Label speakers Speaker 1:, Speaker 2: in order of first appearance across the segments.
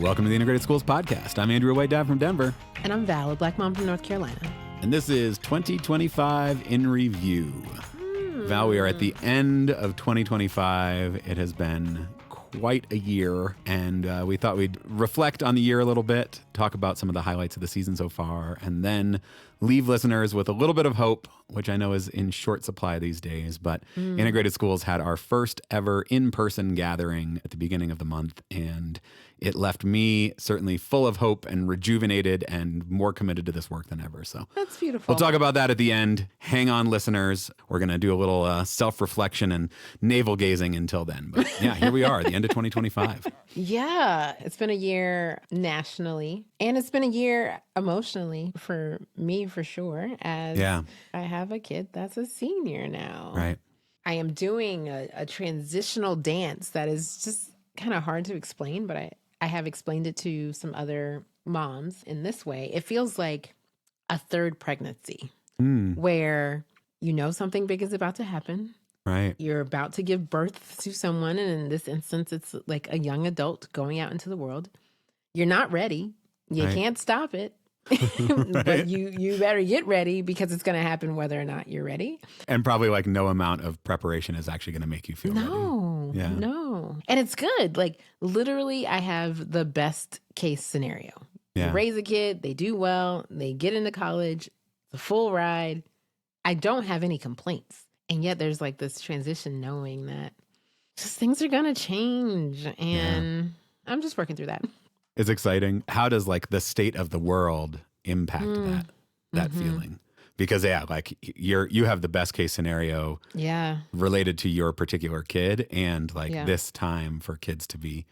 Speaker 1: Welcome to the Integrated Schools Podcast. I'm Andrew, a white dad from Denver.
Speaker 2: And I'm Val, a black mom from North Carolina.
Speaker 1: And this is 2025 in review. Val, we are at the end of 2025. It has been quite a year, and we thought we'd reflect on the year a little bit, talk about some of the highlights of the season so far, and then leave listeners with a little bit of hope, which I know is in short supply these days. But Integrated Schools had our first ever in-person gathering at the beginning of the month, and it left me certainly full of hope and rejuvenated and more committed to this work than ever. So
Speaker 2: that's beautiful.
Speaker 1: We'll talk about that at the end. Hang on, listeners. We're going to do a little self-reflection and navel-gazing until then. But yeah, here we are, the end of 2025.
Speaker 2: Yeah, it's been a year nationally, and it's been a year emotionally for me, for sure, as I have a kid that's a senior now.
Speaker 1: Right.
Speaker 2: I am doing a transitional dance that is just kind of hard to explain, but I have explained it to some other moms in this way. It feels like a third pregnancy where you know something big is about to happen.
Speaker 1: Right.
Speaker 2: You're about to give birth to someone, and in this instance, it's like a young adult going out into the world. You're not ready. You can't stop it. But you better get ready because it's going to happen whether or not you're ready.
Speaker 1: And probably like no amount of preparation is actually going to make you feel ready.
Speaker 2: No. And it's good. Like literally, I have the best case scenario.
Speaker 1: Yeah.
Speaker 2: You raise a kid, they do well, they get into college, it's a full ride. I don't have any complaints. And yet there's like this transition knowing that just things are going to change. And I'm just working through that.
Speaker 1: It's exciting. How does like the state of the world impact that feeling? Because like you have the best case scenario related to your particular kid, and like this time for kids to be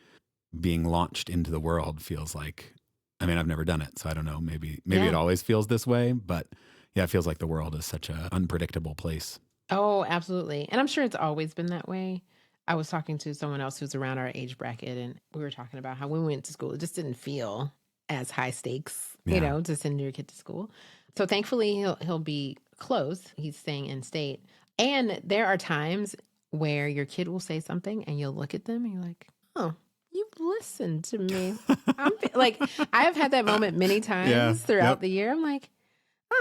Speaker 1: being launched into the world feels like, I mean, I've never done it, so I don't know. Maybe it always feels this way, but it feels like the world is such an unpredictable place.
Speaker 2: Oh, absolutely. And I'm sure it's always been that way. I was talking to someone else who's around our age bracket, and we were talking about how when we went to school, it just didn't feel as high stakes, to send your kid to school. So thankfully, he'll be close. He's staying in state. And there are times where your kid will say something and you'll look at them and you're like, oh, you've listened to me. I have had that moment many times throughout the year. I'm like,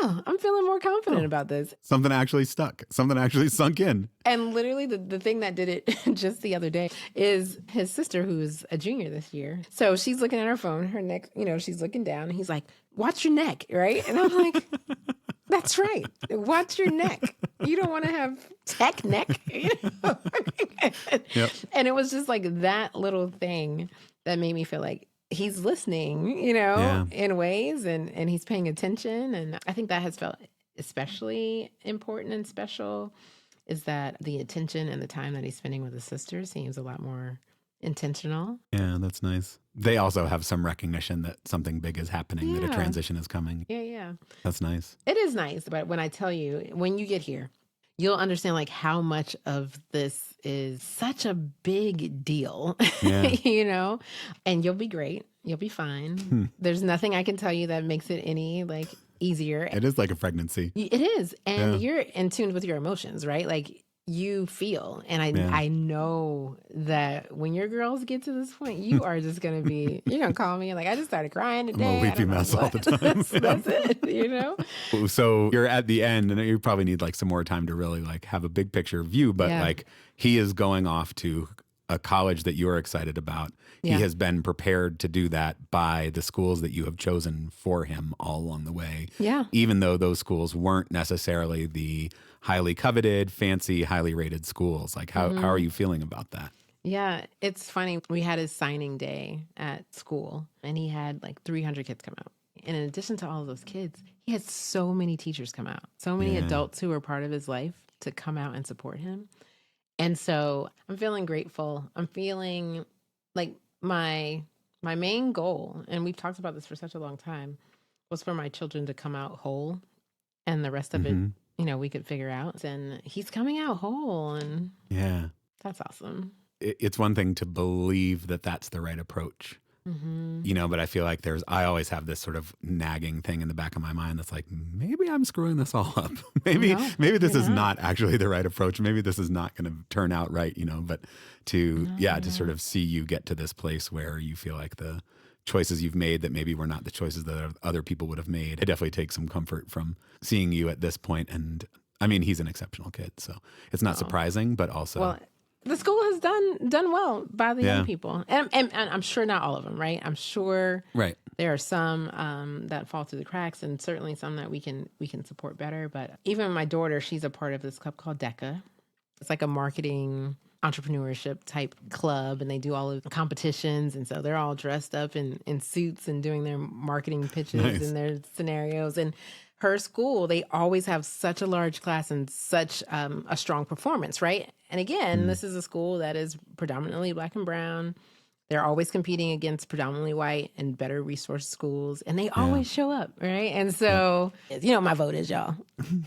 Speaker 2: oh, I'm feeling more confident about this.
Speaker 1: Something actually stuck. Something actually sunk in.
Speaker 2: And literally the thing that did it just the other day is his sister, who's a junior this year. So she's looking at her phone, her neck, she's looking down, and he's like, watch your neck, right? And I'm like, that's right. Watch your neck. You don't want to have tech neck. And it was just like that little thing that made me feel like, he's listening, in ways, and he's paying attention. And I think that has felt especially important and special, is that the attention and the time that he's spending with his sister seems a lot more intentional.
Speaker 1: Yeah, that's nice. They also have some recognition that something big is happening, that a transition is coming.
Speaker 2: Yeah.
Speaker 1: That's nice.
Speaker 2: It is nice. But when I tell you, when you get here, you'll understand like how much of this is such a big deal, and you'll be great. You'll be fine. There's nothing I can tell you that makes it any like easier.
Speaker 1: It is like a pregnancy.
Speaker 2: It is. And you're in tune with your emotions, right? Like you feel. And I know that when your girls get to this point, you are just going to be, you're going to call me like, I just started crying today.
Speaker 1: I'm a weepy mess all the time.
Speaker 2: That's it,
Speaker 1: So you're at the end, and you probably need like some more time to really like have a big picture view. But like he is going off to a college that you're excited about. He has been prepared to do that by the schools that you have chosen for him all along the way.
Speaker 2: Yeah.
Speaker 1: Even though those schools weren't necessarily the highly coveted, fancy, highly rated schools. Like how are you feeling about that?
Speaker 2: Yeah, it's funny. We had his signing day at school, and he had like 300 kids come out. And in addition to all of those kids, he had so many teachers come out, so many adults who were part of his life to come out and support him. And so I'm feeling grateful. I'm feeling like my main goal, and we've talked about this for such a long time, was for my children to come out whole, and the rest of it, we could figure out. And he's coming out whole, and that's awesome.
Speaker 1: It's one thing to believe that that's the right approach. But I feel like I always have this sort of nagging thing in the back of my mind that's like, maybe I'm screwing this all up. maybe this is not actually the right approach. Maybe this is not going to turn out right, but to sort of see you get to this place where you feel like the choices you've made that maybe were not the choices that other people would have made. I definitely take some comfort from seeing you at this point. And I mean, he's an exceptional kid, so it's not surprising, but also.
Speaker 2: Well, the school has done well by the young people. And I'm sure not all of them, right? I'm sure there are some that fall through the cracks, and certainly some that we can support better. But even my daughter, she's a part of this club called DECA. It's like a marketing entrepreneurship type club, and they do all of the competitions. And so they're all dressed up in suits and doing their marketing pitches and their scenarios. And her school, they always have such a large class and such a strong performance, right? And again, this is a school that is predominantly Black and brown. They're always competing against predominantly white and better resource schools, and they always show up, right? And so, you know, my vote is y'all.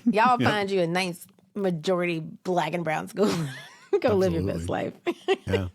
Speaker 2: Y'all find you a nice majority Black and brown school. Go live your best life. How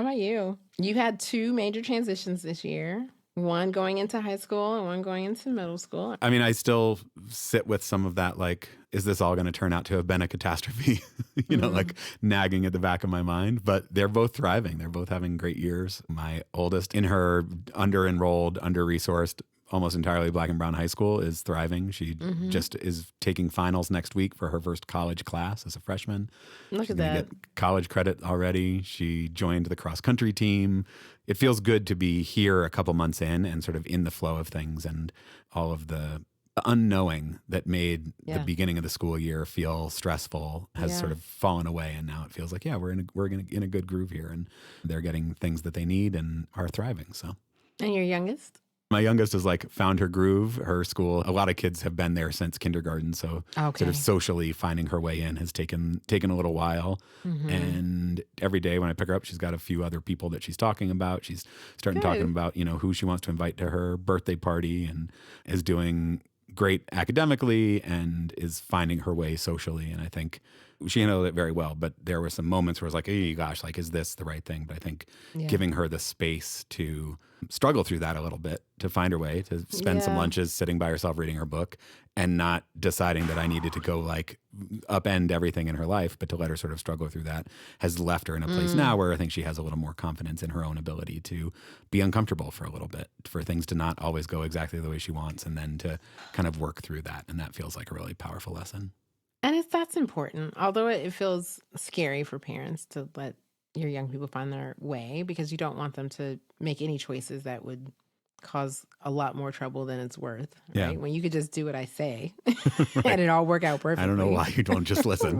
Speaker 2: about you? You had 2 major transitions this year. One going into high school and one going into middle school.
Speaker 1: I mean, I still sit with some of that, like, is this all going to turn out to have been a catastrophe? You know, like nagging at the back of my mind. But they're both thriving. They're both having great years. My oldest, in her under-enrolled, under-resourced, almost entirely Black and brown high school, is thriving. She just is taking finals next week for her first college class as a freshman.
Speaker 2: Look at that.
Speaker 1: Get college credit already. She joined the cross-country team. It feels good to be here a couple months in and sort of in the flow of things, and all of the unknowing that made the beginning of the school year feel stressful has sort of fallen away. And now it feels like, we're in a good groove here, and they're getting things that they need and are thriving. So. And
Speaker 2: your youngest?
Speaker 1: My youngest has like found her groove. Her school, a lot of kids have been there since kindergarten. So sort of socially finding her way in has taken a little while. And every day when I pick her up, she's got a few other people that she's talking about. She's starting talking about, you know, who she wants to invite to her birthday party, and is doing great academically and is finding her way socially. And I think she handled it very well, but there were some moments where I was like, oh gosh, like, is this the right thing? But I think giving her the space to struggle through that a little bit, to find her way, to spend some lunches sitting by herself reading her book, and not deciding that I needed to go like upend everything in her life, but to let her sort of struggle through that, has left her in a place now where I think she has a little more confidence in her own ability to be uncomfortable for a little bit, for things to not always go exactly the way she wants, and then to kind of work through that. And that feels like a really powerful lesson.
Speaker 2: And that's important, although it feels scary for parents to let your young people find their way, because you don't want them to make any choices that would cause a lot more trouble than it's worth, right? When you could just do what I say and it all work out perfectly.
Speaker 1: I don't know why you don't just listen.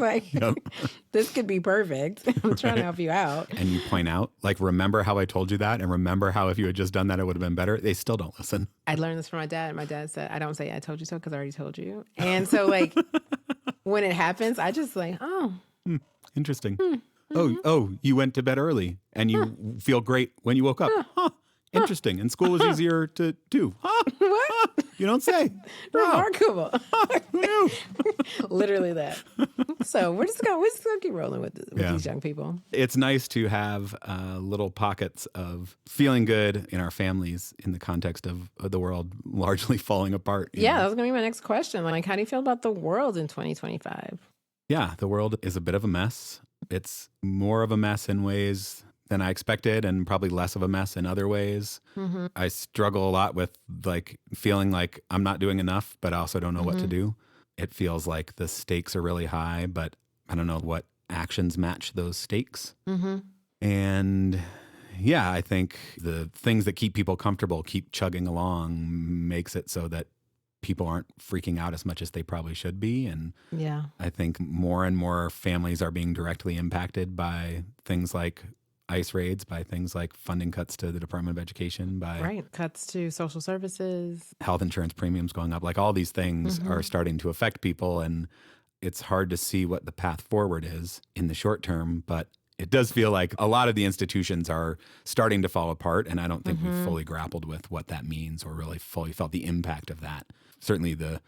Speaker 2: This could be perfect. I'm trying to help you out.
Speaker 1: And you point out, like, remember how I told you that? And remember how if you had just done that, it would have been better? They still don't listen.
Speaker 2: I learned this from my dad. My dad said, I don't say I told you so because I already told you. And so, like, when it happens, I just like,
Speaker 1: interesting. Oh, you went to bed early and you feel great when you woke up. Interesting. And school was easier to do.
Speaker 2: What?
Speaker 1: You don't say.
Speaker 2: Remarkable. Literally that. So we're just gonna keep rolling with these young people.
Speaker 1: It's nice to have little pockets of feeling good in our families in the context of the world largely falling apart.
Speaker 2: That was gonna be my next question. Like, how do you feel about the world in 2025?
Speaker 1: Yeah, the world is a bit of a mess. It's more of a mess in ways than I expected, and probably less of a mess in other ways. I struggle a lot with like feeling like I'm not doing enough, but I also don't know what to do. It feels like the stakes are really high, but I don't know what actions match those stakes. And I think the things that keep people comfortable keep chugging along, makes it so that people aren't freaking out as much as they probably should be. And I think more and more families are being directly impacted by things like ICE raids, by things like funding cuts to the Department of Education, by
Speaker 2: cuts to social services,
Speaker 1: health insurance premiums going up. Like, all these things are starting to affect people, and it's hard to see what the path forward is in the short term, but it does feel like a lot of the institutions are starting to fall apart, and I don't think we've fully grappled with what that means or really fully felt the impact of that. Certainly the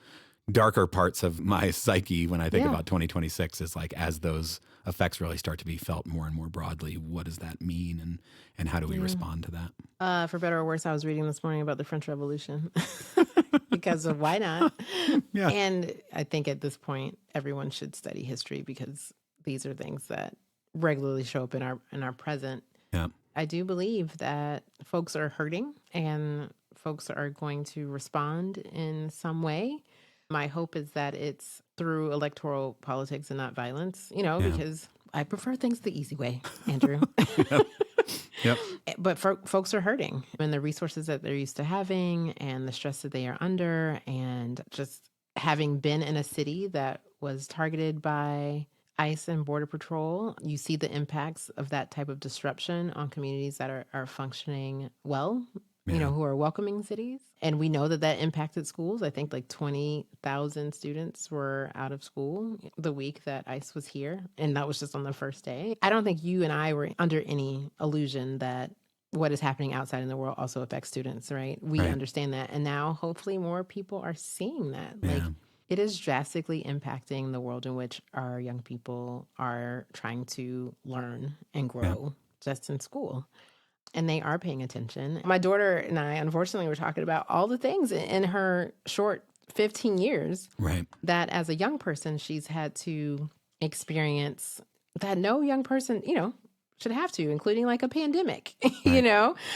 Speaker 1: darker parts of my psyche when I think about 2026 is like, as those effects really start to be felt more and more broadly, what does that mean, and how do we respond to that?
Speaker 2: For better or worse, I was reading this morning about the French Revolution because of why not? And I think at this point, everyone should study history, because these are things that regularly show up in our present. I do believe that folks are hurting. and folks are going to respond in some way. My hope is that it's through electoral politics and not violence, because I prefer things the easy way, Andrew.
Speaker 1: Yep.
Speaker 2: But folks are hurting, and the resources that they're used to having and the stress that they are under, and just having been in a city that was targeted by ICE and Border Patrol, you see the impacts of that type of disruption on communities that are functioning well, who are welcoming cities. And we know that impacted schools. I think like 20,000 students were out of school the week that ICE was here. And that was just on the first day. I don't think you and I were under any illusion that what is happening outside in the world also affects students, right? We understand that. And now hopefully more people are seeing that. Like, it is drastically impacting the world in which our young people are trying to learn and grow just in school. And they are paying attention. My daughter and I, unfortunately, were talking about all the things in her short 15 years that as a young person, she's had to experience that no young person, should have to, including like a pandemic, And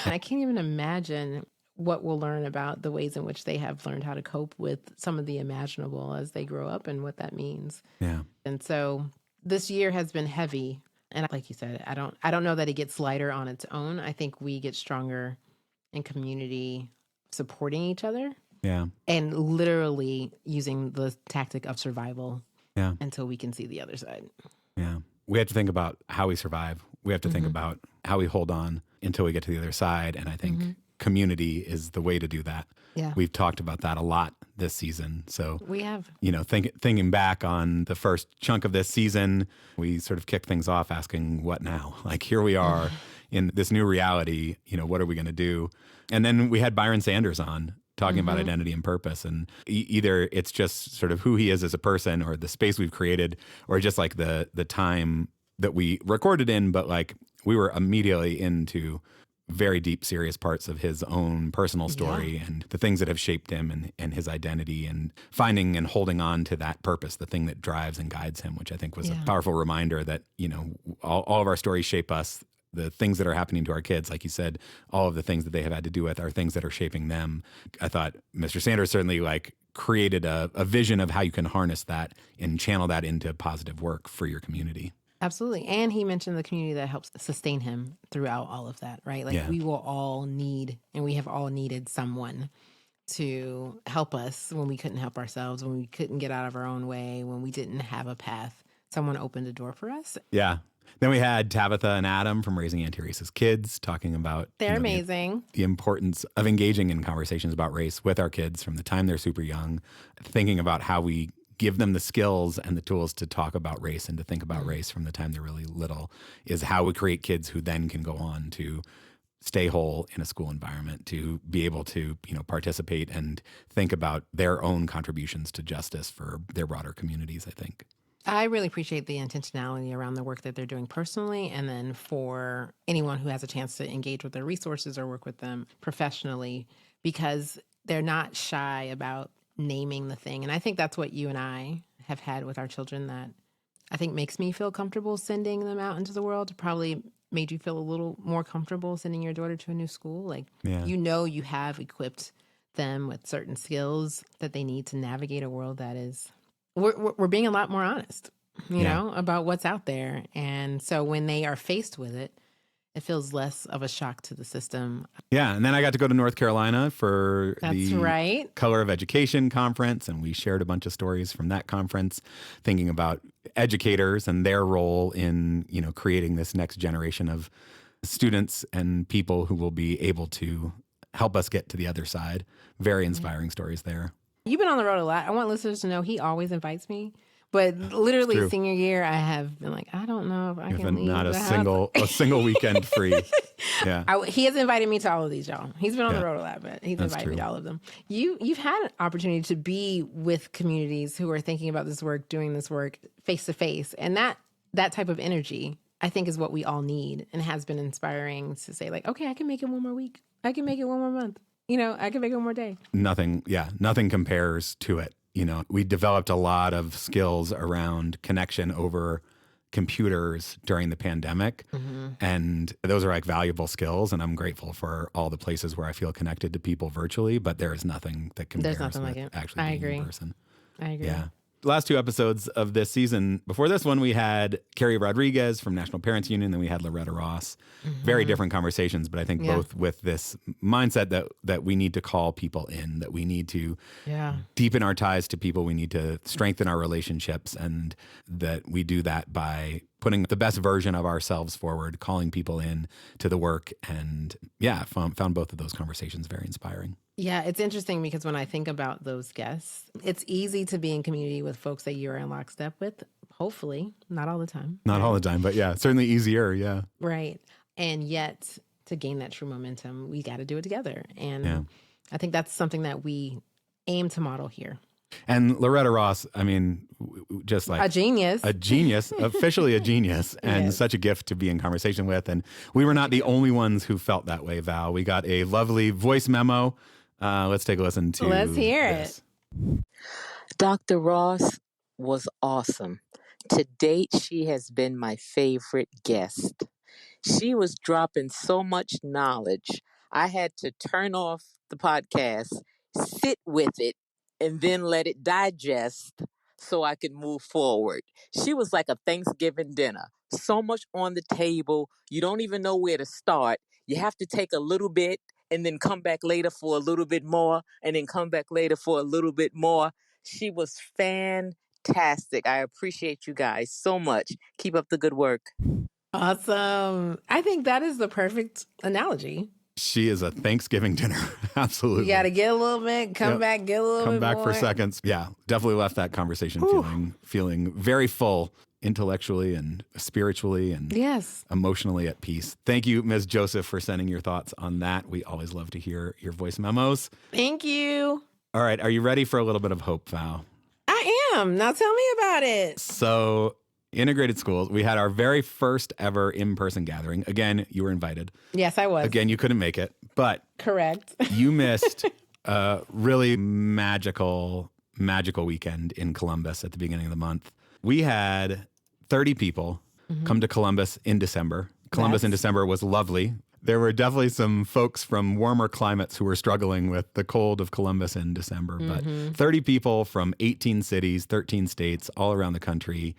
Speaker 2: I can't even imagine what we'll learn about the ways in which they have learned how to cope with some of the imaginable as they grow up and what that means.
Speaker 1: Yeah.
Speaker 2: And so this year has been heavy. And like you said, I don't know that it gets lighter on its own. I think we get stronger in community supporting each other.
Speaker 1: Yeah.
Speaker 2: And literally using the tactic of survival
Speaker 1: Yeah.
Speaker 2: until we can see the other side.
Speaker 1: Yeah. We have to think about how we survive. We have to think about how we hold on until we get to the other side. And I think community is the way to do that.
Speaker 2: Yeah.
Speaker 1: We've talked about that a lot this season. So
Speaker 2: we have,
Speaker 1: thinking back on the first chunk of this season, we sort of kicked things off asking, what now? Like, here we are in this new reality, what are we going to do? And then we had Byron Sanders on talking about identity and purpose. And either it's just sort of who he is as a person or the space we've created, or just like the time that we recorded in, but like we were immediately into very deep, serious parts of his own personal story and the things that have shaped him and his identity, and finding and holding on to that purpose, the thing that drives and guides him, which I think was a powerful reminder that, all of our stories shape us. The things that are happening to our kids, like you said, all of the things that they have had to do with are things that are shaping them. I thought Mr. Sanders certainly created a vision of how you can harness that and channel that into positive work for your community.
Speaker 2: Absolutely. And he mentioned the community that helps sustain him throughout all of that, right? Like we will all need, and we have all needed someone to help us when we couldn't help ourselves, when we couldn't get out of our own way, when we didn't have a path. Someone opened a door for us.
Speaker 1: Yeah. Then we had Tabitha and Adam from Raising Anti-Racist Kids talking about
Speaker 2: they're amazing.
Speaker 1: The importance of engaging in conversations about race with our kids from the time they're super young, thinking about how we give them the skills and the tools to talk about race and to think about race from the time they're really little, is how we create kids who then can go on to stay whole in a school environment, to be able to, participate and think about their own contributions to justice for their broader communities, I think.
Speaker 2: I really appreciate the intentionality around the work that they're doing personally, and then for anyone who has a chance to engage with their resources or work with them professionally, because they're not shy about naming the thing. And I think that's what you and I have had with our children that I think makes me feel comfortable sending them out into the world. Probably made you feel a little more comfortable sending your daughter to a new school. Like, you have equipped them with certain skills that they need to navigate a world that is, we're being a lot more honest, about what's out there. And so when they are faced with it, it feels less of a shock to the system.
Speaker 1: Yeah, and then I got to go to North Carolina for the Color of Education conference, and we shared a bunch of stories from that conference, thinking about educators and their role in, creating this next generation of students and people who will be able to help us get to the other side. Very inspiring stories there.
Speaker 2: You've been on the road a lot. I want listeners to know he always invites me. But literally senior year, I have been like, I don't know if I can leave.
Speaker 1: Not a single weekend free. Yeah,
Speaker 2: he has invited me to all of these, y'all. He's been on the road a lot, but he's invited me to all of them. You've had an opportunity to be with communities who are thinking about this work, doing this work face to face, and that type of energy, I think, is what we all need, and has been inspiring to say, like, okay, I can make it one more week. I can make it one more month. I can make it one more day.
Speaker 1: Nothing compares to it. We developed a lot of skills around connection over computers during the pandemic. And those are like valuable skills. And I'm grateful for all the places where I feel connected to people virtually, but there is nothing that compares
Speaker 2: There's nothing
Speaker 1: with
Speaker 2: like it.
Speaker 1: actually
Speaker 2: I
Speaker 1: being
Speaker 2: agree.
Speaker 1: in person.
Speaker 2: I agree.
Speaker 1: Yeah. Last two episodes of this season, before this one, we had Carrie Rodriguez from National Parents Union, then we had Loretta Ross. Very different conversations, but I think both with this mindset that we need to call people in, that we need to deepen our ties to people, we need to strengthen our relationships, and that we do that by putting the best version of ourselves forward, calling people in to the work, and found both of those conversations very inspiring.
Speaker 2: Yeah, it's interesting because when I think about those guests, it's easy to be in community with folks that you're in lockstep with. Hopefully, not all the time.
Speaker 1: Not all the time, but yeah, certainly easier. Yeah.
Speaker 2: Right. And yet to gain that true momentum, we got to do it together. And I think that's something that we aim to model here.
Speaker 1: And Loretta Ross, I mean, just like
Speaker 2: a genius,
Speaker 1: officially a genius, and such a gift to be in conversation with. And we were not the only ones who felt that way, Val. We got a lovely voice memo. Let's take a listen to
Speaker 2: Let's hear
Speaker 1: this.
Speaker 3: it. Dr. Ross was awesome. To date, she has been my favorite guest. She was dropping so much knowledge. I had to turn off the podcast, sit with it, and then let it digest so I could move forward. She was like a Thanksgiving dinner. So much on the table. You don't even know where to start. You have to take a little bit and then come back later for a little bit more, and then come back later for a little bit more. She was fantastic. I appreciate you guys so much. Keep up the good work.
Speaker 2: Awesome. I think that is the perfect analogy.
Speaker 1: She is a Thanksgiving dinner. Absolutely.
Speaker 2: You got to get a little bit, come back, get a little bit
Speaker 1: Come back
Speaker 2: more.
Speaker 1: for seconds. Yeah, definitely left that conversation feeling very full, intellectually and spiritually and emotionally at peace. Thank you, Ms. Joseph, for sending your thoughts on that. We always love to hear your voice memos.
Speaker 2: Thank you.
Speaker 1: All right, are you ready for a little bit of hope, Val?
Speaker 2: I am. Now tell me about it.
Speaker 1: So, integrated schools, we had our very first ever in-person gathering. Again, you were invited.
Speaker 2: Yes, I was.
Speaker 1: Again, you couldn't make it, but
Speaker 2: correct.
Speaker 1: You missed a really magical weekend in Columbus at the beginning of the month. We had 30 people come to Columbus in December. Columbus in December was lovely. There were definitely some folks from warmer climates who were struggling with the cold of Columbus in December, but 30 people from 18 cities, 13 states, all around the country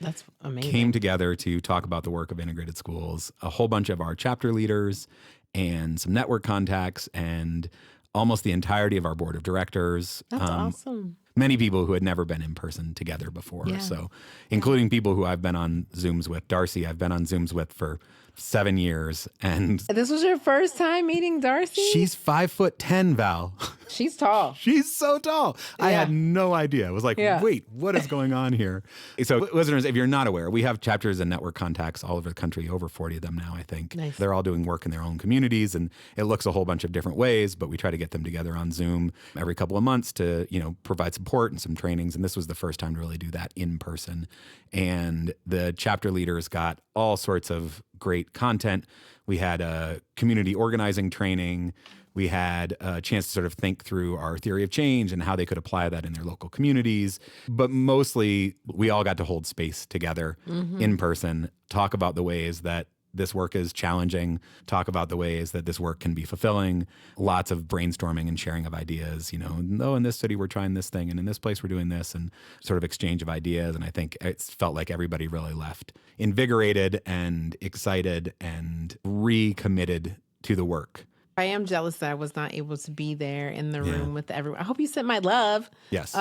Speaker 1: came together to talk about the work of integrated schools. A whole bunch of our chapter leaders and some network contacts and almost the entirety of our board of directors.
Speaker 2: That's awesome.
Speaker 1: Many people who had never been in person together before. Yeah. So including people who I've been on Zooms with. Darcy, I've been on Zooms with for 7 years. And
Speaker 2: this was your first time meeting Darcy?
Speaker 1: She's 5'10", Val.
Speaker 2: She's tall.
Speaker 1: She's so tall. Yeah. I had no idea. I was like, wait, what is going on here? So listeners, if you're not aware, we have chapters and network contacts all over the country, over 40 of them now, I think.
Speaker 2: Nice.
Speaker 1: They're all doing work in their own communities, and it looks a whole bunch of different ways, but we try to get them together on Zoom every couple of months to, provide support and some trainings. And this was the first time to really do that in person. And the chapter leaders got all sorts of great content. We had a community organizing training. We had a chance to sort of think through our theory of change and how they could apply that in their local communities. But mostly, we all got to hold space together in person, talk about the ways that this work is challenging, talk about the ways that this work can be fulfilling, lots of brainstorming and sharing of ideas, in this city we're trying this thing and in this place we're doing this, and sort of exchange of ideas. And I think it felt like everybody really left invigorated and excited and recommitted to the work.
Speaker 2: I am jealous that I was not able to be there in the room with everyone. I hope you sent my love.
Speaker 1: Yes.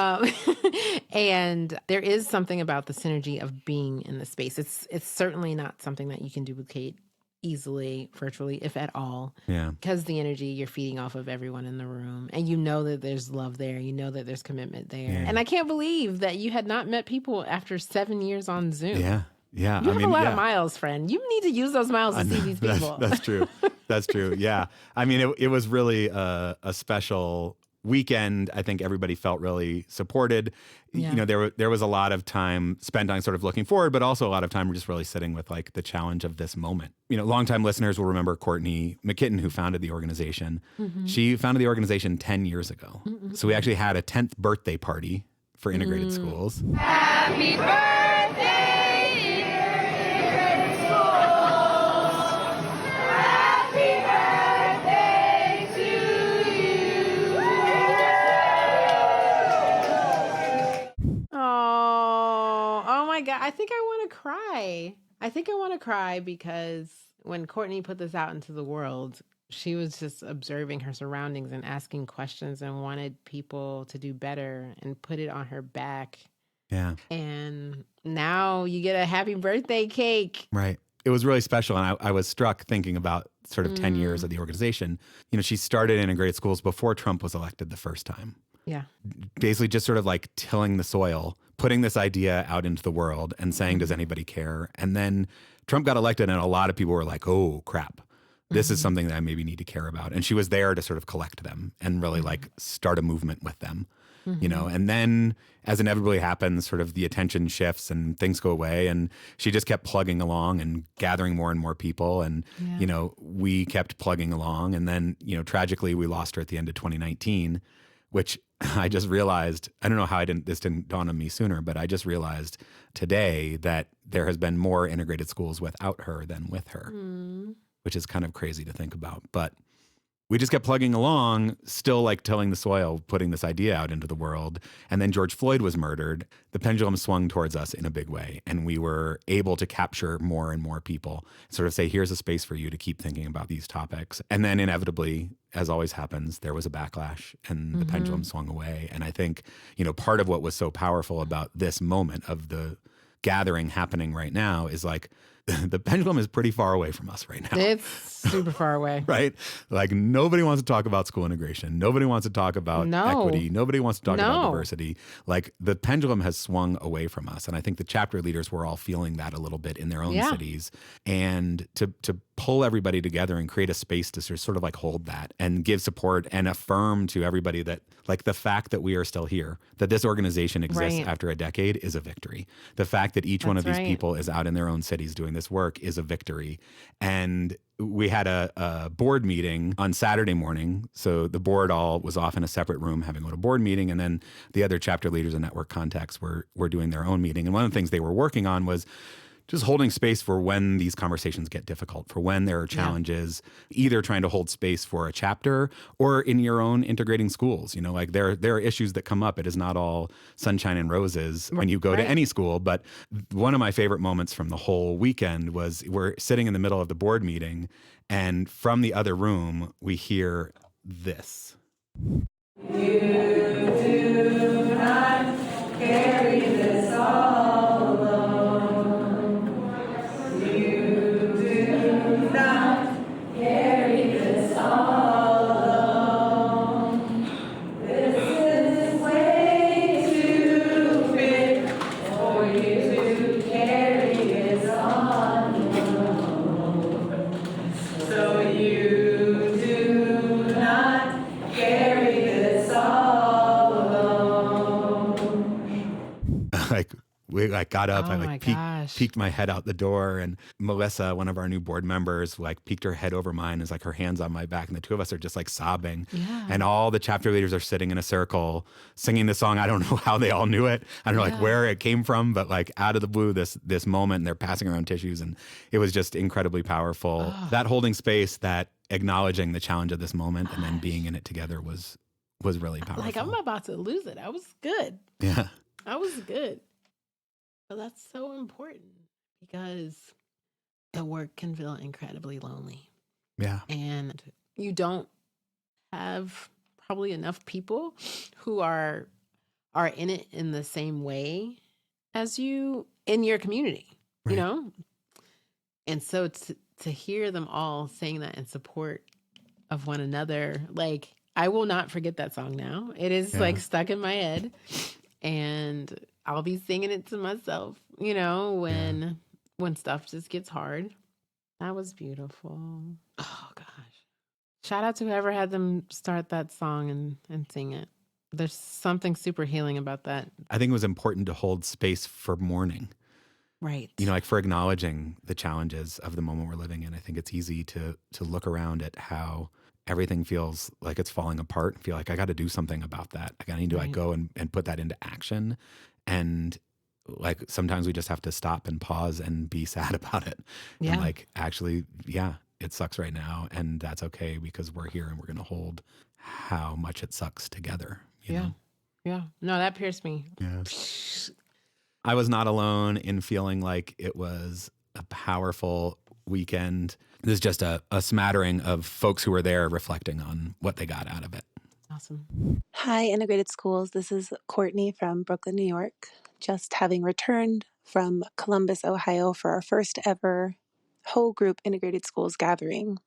Speaker 2: And there is something about the synergy of being in the space. It's certainly not something that you can duplicate easily virtually, if at all.
Speaker 1: Yeah.
Speaker 2: Because the energy you're feeding off of everyone in the room, and you know that there's love there, you know that there's commitment there. Yeah. And I can't believe that you had not met people after 7 years on Zoom.
Speaker 1: Yeah. Yeah.
Speaker 2: You have a lot of miles, friend. You need to use those miles to see these people.
Speaker 1: That's true. That's true. Yeah. I mean, it was really a special weekend. I think everybody felt really supported. Yeah. There was a lot of time spent on sort of looking forward, but also a lot of time just really sitting with like the challenge of this moment. Longtime listeners will remember Courtney McKitten, who founded the organization. She founded the organization 10 years ago. So we actually had a 10th birthday party for integrated schools.
Speaker 4: Happy birthday!
Speaker 2: my God. I think I want to cry. I think I want to cry because when Courtney put this out into the world, she was just observing her surroundings and asking questions and wanted people to do better and put it on her back.
Speaker 1: Yeah.
Speaker 2: And now you get a happy birthday cake.
Speaker 1: Right. It was really special. And I was struck thinking about sort of 10 years of the organization. You know, she started integrated schools before Trump was elected the first time.
Speaker 2: Yeah.
Speaker 1: Basically just sort of like tilling the soil, putting this idea out into the world and saying, does anybody care? And then Trump got elected and a lot of people were like, oh, crap. This is something that I maybe need to care about. And she was there to sort of collect them and really like start a movement with them, you know, and then as inevitably happens, sort of the attention shifts and things go away. And she just kept plugging along and gathering more and more people. And, you know, we kept plugging along. And then, you know, tragically, we lost her at the end of 2019, which I just realized, I don't know how this didn't dawn on me sooner, but I just realized today that there has been more integrated schools without her than with her. Which is kind of crazy to think about. But we just kept plugging along, still like tilling the soil, putting this idea out into the world. And then George Floyd was murdered. The pendulum swung towards us in a big way. And we were able to capture more and more people, sort of say, here's a space for you to keep thinking about these topics. And then inevitably, as always happens, there was a backlash and the pendulum swung away. And I think, you know, part of what was so powerful about this moment of the gathering happening right now is like, the pendulum is pretty far away from us right now.
Speaker 2: It's super far away.
Speaker 1: Right? Like nobody wants to talk about school integration. Nobody wants to talk about equity. Nobody wants to talk about diversity. Like the pendulum has swung away from us. And I think the chapter leaders were all feeling that a little bit in their own cities. And to pull everybody together and create a space to sort of like hold that and give support and affirm to everybody that like the fact that we are still here, that this organization exists after a decade is a victory. The fact that each one of these people is out in their own cities doing this work is a victory. And we had a board meeting on Saturday morning. So the board all was off in a separate room having a little board meeting. And then the other chapter leaders and network contacts were doing their own meeting. And one of the things they were working on was just holding space for when these conversations get difficult, for when there are challenges, either trying to hold space for a chapter or in your own integrating schools. You know, like there are issues that come up. It is not all sunshine and roses when you go to any school. But one of my favorite moments from the whole weekend was we're sitting in the middle of the board meeting and from the other room, we hear this. You do not carry this all alone. I got up, I peeked my head out the door, and Melissa, one of our new board members, like peeked her head over mine, is like her hands on my back, and the two of us are just like sobbing. And all the chapter leaders are sitting in a circle singing the song. I don't know how they all knew it. I don't know like where it came from, but like out of the blue, this moment, and they're passing around tissues, and it was just incredibly powerful. That holding space, that acknowledging the challenge of this moment, and then being in it together was really powerful.
Speaker 2: Like I'm about to lose it. I was good.
Speaker 1: Yeah,
Speaker 2: I was good. But that's so important because the work can feel incredibly lonely.
Speaker 1: Yeah.
Speaker 2: And you don't have probably enough people who are in it in the same way as you in your community, you know? And so to hear them all saying that in support of one another, like I will not forget that song now. It is like stuck in my head. And I'll be singing it to myself, you know, when stuff just gets hard. That was beautiful. Oh, gosh. Shout out to whoever had them start that song and sing it. There's something super healing about that.
Speaker 1: I think it was important to hold space for mourning.
Speaker 2: Right.
Speaker 1: You know, like for acknowledging the challenges of the moment we're living in. I think it's easy to look around at how everything feels like it's falling apart and feel like I got to do something about that. I need to like go and put that into action. And like sometimes we just have to stop and pause and be sad about it. Yeah. And like actually, it sucks right now. And that's okay because we're here and we're going to hold how much it sucks together. You know?
Speaker 2: Yeah. No, that pierced me.
Speaker 1: Yeah. I was not alone in feeling like it was a powerful weekend. There's just a smattering of folks who were there reflecting on what they got out of it.
Speaker 2: Awesome.
Speaker 4: Hi, Integrated Schools. This is Courtney from Brooklyn, New York. Just having returned from Columbus, Ohio for our first ever whole group Integrated Schools gathering.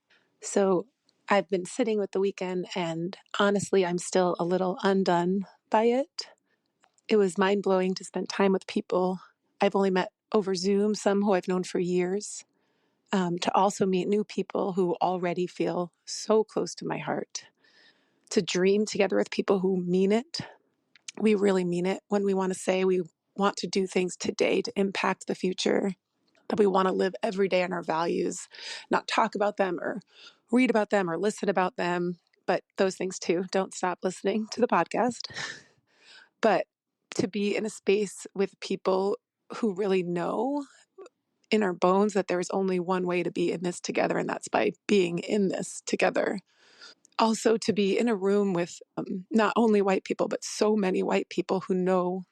Speaker 4: So I've been sitting with the weekend, and honestly, I'm still a little undone by it. It was mind-blowing to spend time with people I've only met over Zoom, some who I've known for years, to also meet new people who already feel so close to my heart, to dream together with people who mean it. We really mean it when we want to say we want to do things today to impact the future, that we want to live every day on our values, not talk about them or read about them or listen about them, but those things too. Don't stop listening to the podcast. But to be in a space with people who really know in our bones that there is only one way to be in this together, and that's by being in this together. Also, to be in a room with not only white people, but so many white people who know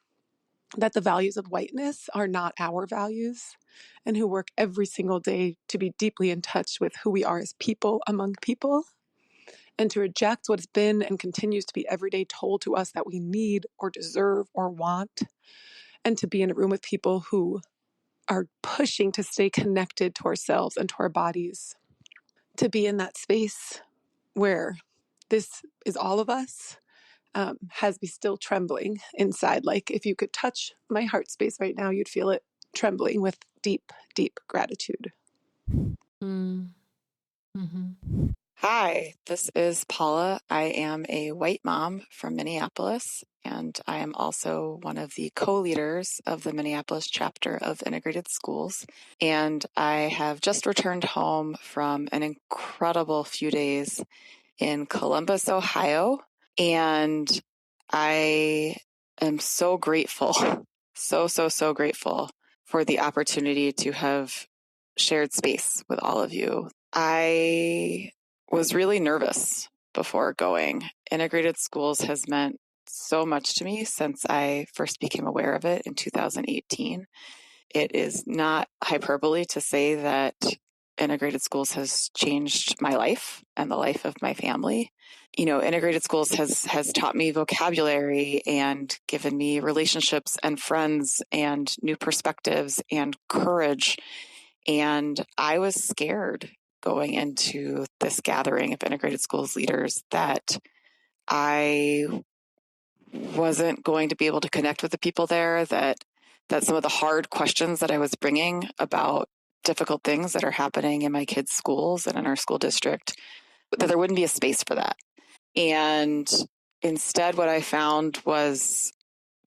Speaker 4: that the values of whiteness are not our values, and who work every single day to be deeply in touch with who we are as people among people, and to reject what has been and continues to be every day told to us that we need or deserve or want, and to be in a room with people who are pushing to stay connected to ourselves and to our bodies, to be in that space where this is all of us, has me still trembling inside. Like if you could touch my heart space right now, you'd feel it trembling with deep, deep gratitude.
Speaker 2: Mm. Mm-hmm.
Speaker 5: Hi, this is Paula. I am a white mom from Minneapolis, and I am also one of the co-leaders of the Minneapolis chapter of Integrated Schools. And I have just returned home from an incredible few days in Columbus, Ohio, and I am so grateful, so grateful for the opportunity to have shared space with all of you. I was really nervous before going. Integrated Schools has meant so much to me since I first became aware of it in 2018. It is not hyperbole to say that Integrated Schools has changed my life and the life of my family. You know, Integrated Schools has taught me vocabulary and given me relationships and friends and new perspectives and courage. And I was scared going into this gathering of Integrated Schools leaders that I wasn't going to be able to connect with the people there, that some of the hard questions that I was bringing about difficult things that are happening in my kids' schools and in our school district, that there wouldn't be a space for that. And instead, what I found was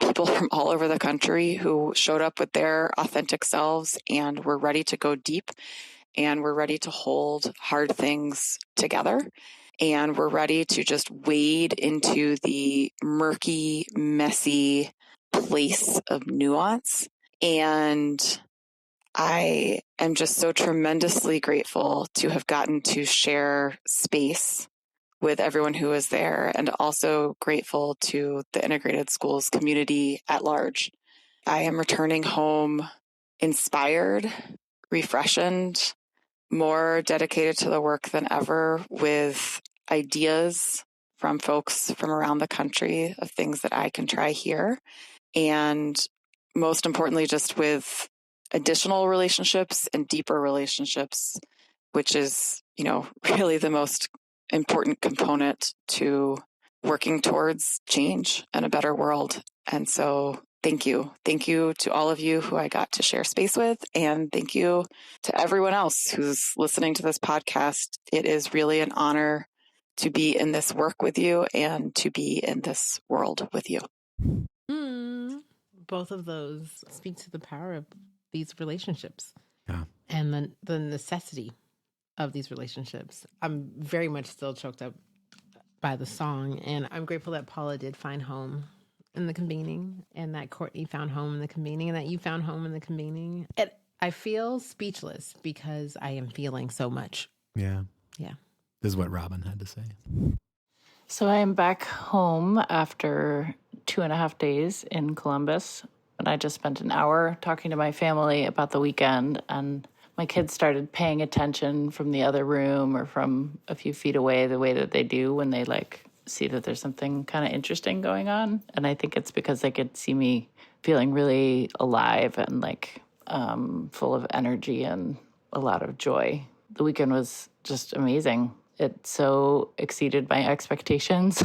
Speaker 5: people from all over the country who showed up with their authentic selves and were ready to go deep, and were ready to hold hard things together, and we're ready to just wade into the murky, messy place of nuance. And I am just so tremendously grateful to have gotten to share space with everyone who was there, and also grateful to the Integrated Schools community at large. I am returning home inspired, refreshed, more dedicated to the work than ever, with ideas from folks from around the country of things that I can try here. And most importantly, just with additional relationships and deeper relationships, which is, you know, really the most important component to working towards change and a better world. And so thank you. Thank you to all of you who I got to share space with. And thank you to everyone else who's listening to this podcast. It is really an honor to be in this work with you and to be in this world with you.
Speaker 2: Both of those speak to the power of these relationships.
Speaker 1: Yeah.
Speaker 2: And the necessity of these relationships. I'm very much still choked up by the song, and I'm grateful that Paula did find home in the convening, and that Courtney found home in the convening, and that you found home in the convening. I feel speechless because I am feeling so much.
Speaker 1: Yeah.
Speaker 2: Yeah.
Speaker 1: This is what Robin had to say.
Speaker 6: So I am back home after 2.5 days in Columbus, and I just spent an hour talking to my family about the weekend, and my kids started paying attention from the other room or from a few feet away the way that they do when they like see that there's something kind of interesting going on. And I think it's because they could see me feeling really alive and like full of energy and a lot of joy. The weekend was just amazing. It so exceeded my expectations.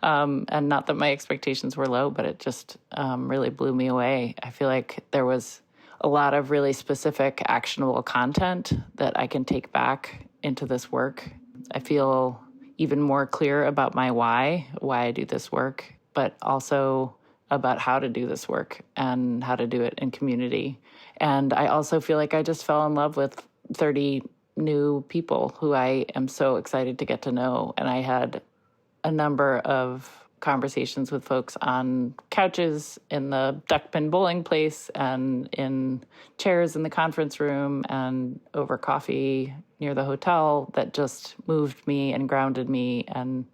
Speaker 6: And not that my expectations were low, but it just really blew me away. I feel like there was a lot of really specific, actionable content that I can take back into this work. I feel even more clear about my why I do this work, but also about how to do this work and how to do it in community. And I also feel like I just fell in love with 30 new people who I am so excited to get to know. And I had a number of conversations with folks on couches in the duckpin bowling place and in chairs in the conference room and over coffee near the hotel that just moved me and grounded me and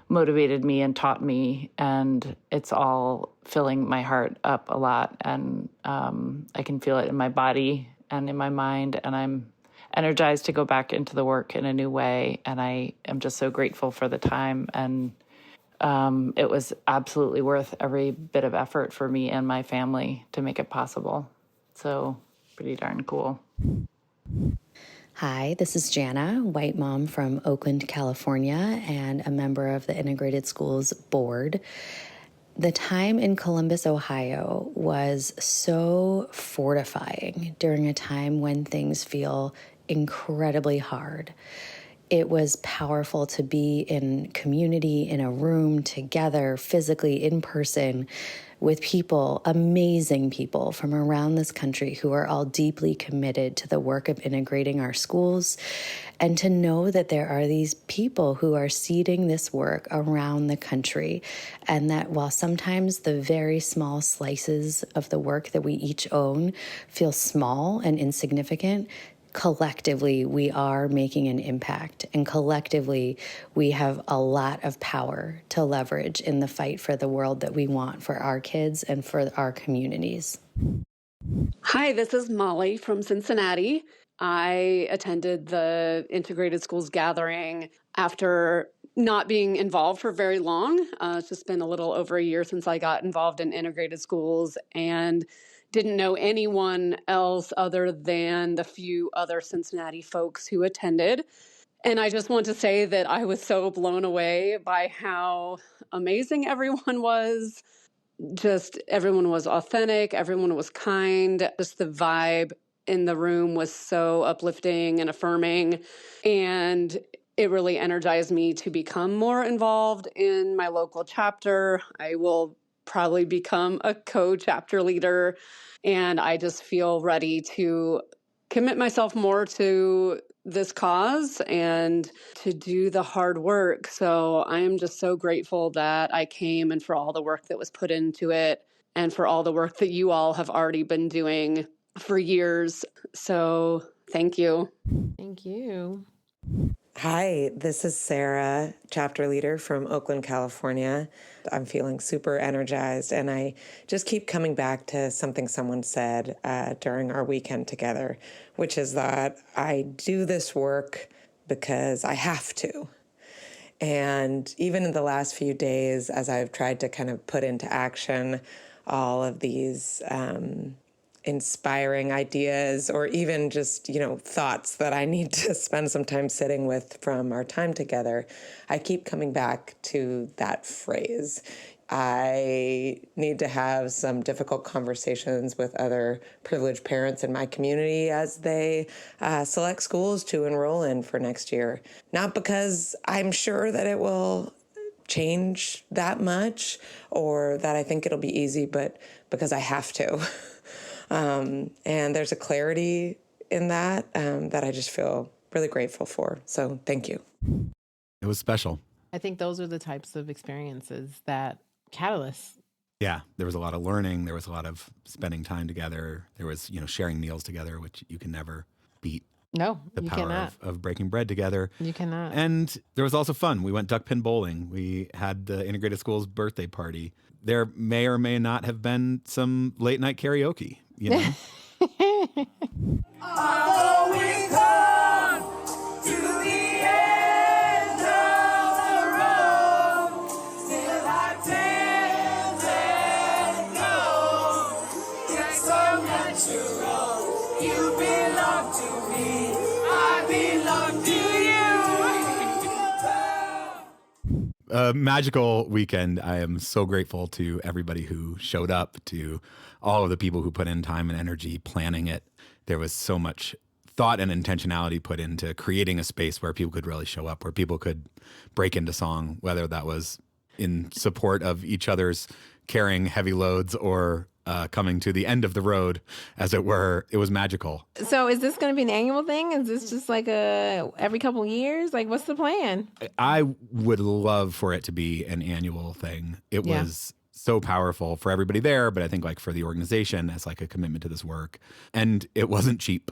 Speaker 6: motivated me and taught me. And it's all filling my heart up a lot. And I can feel it in my body and in my mind. And I'm energized to go back into the work in a new way. And I am just so grateful for the time. And it was absolutely worth every bit of effort for me and my family to make it possible. So pretty darn cool.
Speaker 7: Hi, this is Jana, white mom from Oakland, California, and a member of the Integrated Schools Board. The time in Columbus, Ohio was so fortifying during a time when things feel incredibly hard. It was powerful to be in community, in a room together, physically in person, with people, amazing people from around this country who are all deeply committed to the work of integrating our schools, and to know that there are these people who are seeding this work around the country, and that while sometimes the very small slices of the work that we each own feel small and insignificant, collectively, we are making an impact, and collectively, we have a lot of power to leverage in the fight for the world that we want for our kids and for our communities.
Speaker 8: Hi, this is Molly from Cincinnati. I attended the Integrated Schools Gathering after not being involved for very long. It's just been a little over a year since I got involved in integrated schools, and didn't know anyone else other than the few other Cincinnati folks who attended. And I just want to say that I was so blown away by how amazing everyone was. Just everyone was authentic, everyone was kind. Just the vibe in the room was so uplifting and affirming. And it really energized me to become more involved in my local chapter. I will probably become a co-chapter leader. And I just feel ready to commit myself more to this cause and to do the hard work. So I am just so grateful that I came, and for all the work that was put into it, and for all the work that you all have already been doing for years. So thank you.
Speaker 2: Thank you.
Speaker 9: Hi, this is Sarah, chapter leader from Oakland, California. I'm feeling super energized, and I just keep coming back to something someone said during our weekend together, which is that I do this work because I have to. And even in the last few days, as I've tried to kind of put into action all of these inspiring ideas, or even just, thoughts that I need to spend some time sitting with from our time together, I keep coming back to that phrase. I need to have some difficult conversations with other privileged parents in my community as they select schools to enroll in for next year. Not because I'm sure that it will change that much or that I think it'll be easy, but because I have to. And there's a clarity in that that I just feel really grateful for. So thank you.
Speaker 1: It was special.
Speaker 2: I think those are the types of experiences that catalysts.
Speaker 1: Yeah, there was a lot of learning. There was a lot of spending time together. There was, sharing meals together, which you can never beat.
Speaker 2: No,
Speaker 1: The
Speaker 2: you
Speaker 1: power
Speaker 2: cannot.
Speaker 1: of breaking bread together.
Speaker 2: You cannot.
Speaker 1: And there was also fun. We went duckpin bowling. We had the Integrated Schools birthday party. there may or may not have been some late night karaoke, you know? A magical weekend. I am so grateful to everybody who showed up, to all of the people who put in time and energy planning it. There was so much thought and intentionality put into creating a space where people could really show up, where people could break into song, whether that was in support of each other's carrying heavy loads or coming to the end of the road, as it were. It was magical.
Speaker 2: So is this going to be an annual thing? Is this just like every couple years? Like, what's the plan?
Speaker 1: I would love for it to be an annual thing. It was so powerful for everybody there, but I think like for the organization as like a commitment to this work. And it wasn't cheap.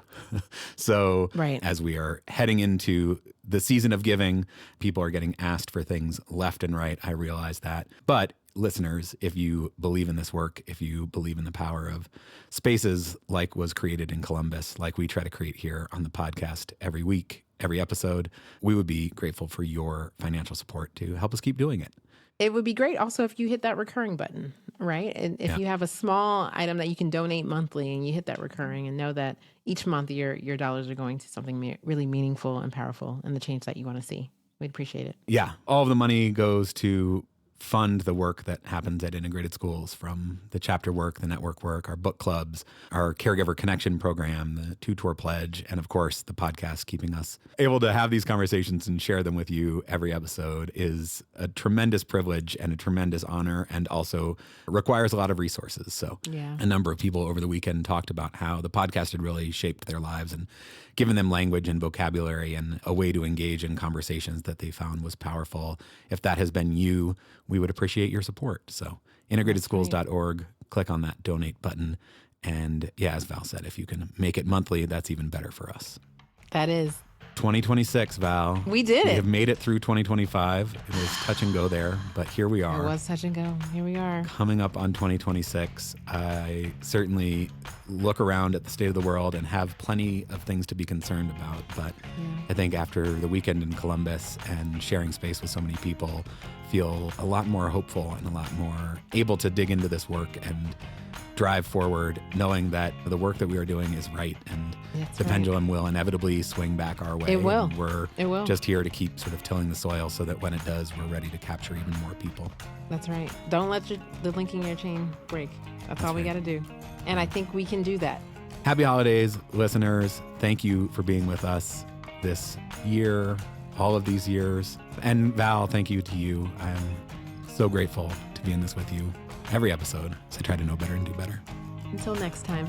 Speaker 1: So as we are heading into the season of giving, people are getting asked for things left and right. I realize that. But listeners, if you believe in this work, if you believe in the power of spaces like was created in Columbus, like we try to create here on the podcast every week, every episode, we would be grateful for your financial support to help us keep doing it.
Speaker 2: It would be great also if you hit that recurring button, right? And if you have a small item that you can donate monthly and you hit that recurring and know that each month your dollars are going to something really meaningful and powerful and the change that you want to see. We'd appreciate it.
Speaker 1: Yeah. All of the money goes to fund the work that happens at integrated schools, from the chapter work, the network work, our book clubs, our caregiver connection program, the tutor pledge, and of course the podcast. Keeping us able to have these conversations and share them with you every episode is a tremendous privilege and a tremendous honor, and also requires a lot of resources. So a number of people over the weekend talked about how the podcast had really shaped their lives and given them language and vocabulary and a way to engage in conversations that they found was powerful. If that has been you, we would appreciate your support. So integratedschools.org, click on that donate button. And as Val said, if you can make it monthly, that's even better for us.
Speaker 2: That is
Speaker 1: 2026, Val.
Speaker 2: We did it.
Speaker 1: We have made it through 2025. It was touch and go there, but here we are.
Speaker 2: It was touch and go. Here we are.
Speaker 1: Coming up on 2026, I certainly look around at the state of the world and have plenty of things to be concerned about. But I think after the weekend in Columbus and sharing space with so many people, feel a lot more hopeful and a lot more able to dig into this work and drive forward, knowing that the work that we are doing is right, and pendulum will inevitably swing back our way.
Speaker 2: It will.
Speaker 1: We're
Speaker 2: It will.
Speaker 1: just here to keep sort of tilling the soil so that when it does, we're ready to capture even more people.
Speaker 2: That's right. Don't let the link in your chain break. That's all we got to do. And I think we can do that.
Speaker 1: Happy holidays, listeners. Thank you for being with us this year, all of these years. And Val, thank you to you. I'm so grateful to be in this with you every episode, as I try to know better and do better.
Speaker 2: Until next time.